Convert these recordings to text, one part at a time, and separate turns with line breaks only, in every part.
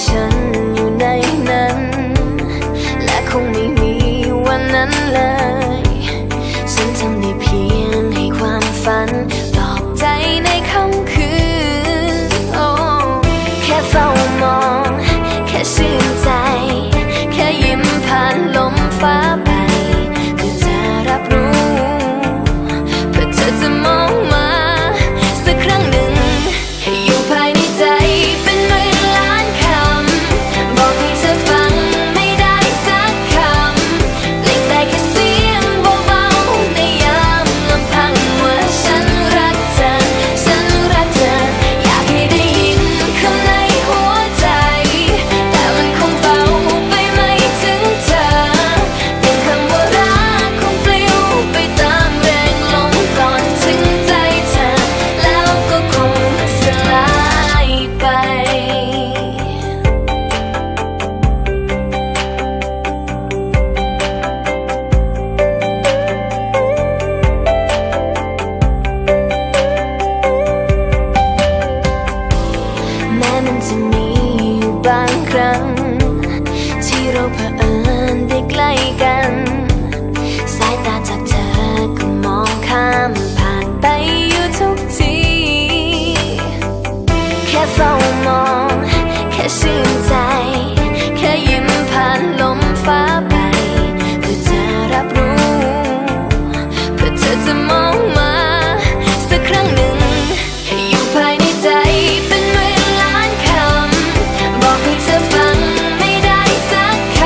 ฉันอยู่ในนั้นและคงไม่มีวันนั้นเลยฉันทำได้เพียงให้ความฝันปลอบใจในค่ำคืนแค่เฝ้ามองแค่ชื่นใจแค่ยิ้มผ่านลมฟ้าไปเพื่อจะรับรู้เพื่อเธอจะมองมาสักครั้งหนึ่งให้อยู่ภายในใจเป็นหมื่นล้านคำบอกให้เธอฟังไม่ได้สักคำเปล่งได้แค่เสียงเบาๆในยามลำพังว่าฉันรักเธอฉันรักเธออยากให้ได้ยินข้างในหัวใจแต่มันคงเบาไปไม่ถึงเธอเป็นคำว่ารักคงปลิวไปตามแรงลมก่อนถึงใจเธอแล้วก็คงสลายไปแม้มันจะมีอยู่บางครั้งที่เราเผอิญได้ใกล้กันสายตาจากเธอก็มองข้ามผ่านไปอยู่ทุกทีแค่เฝ้ามองแค่ชื่นใจแค่ยิ้มผ่านลมฟ้าไปเพื่อจะรับรู้เพื่อเธอจะมองมาสักครั้งหนึ่งให้อยู่ภายในใจเป็นหมื่นล้านคำบอกให้เธอฟังไม่ได้สักค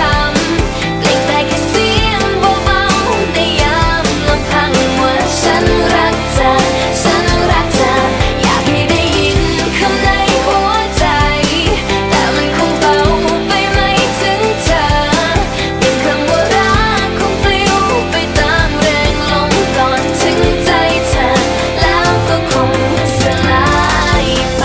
ำเปล่งได้แค่เสียงเบาๆในยามลำพังว่าฉันรักเธอฉันรักเธออยากให้ได้ยินข้างในหัวใจแต่มันคงเบาไปไม่ถึงเธอเป็นคำว่ารักคงปลิวไปตามแรงลมก่อนถึงใจเธอแล้วก็คงสลายไป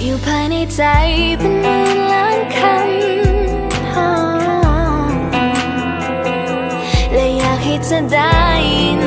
อยู่ภายในใจเป็นหมื่นล้านคำและอยากให้เธอได้ยิน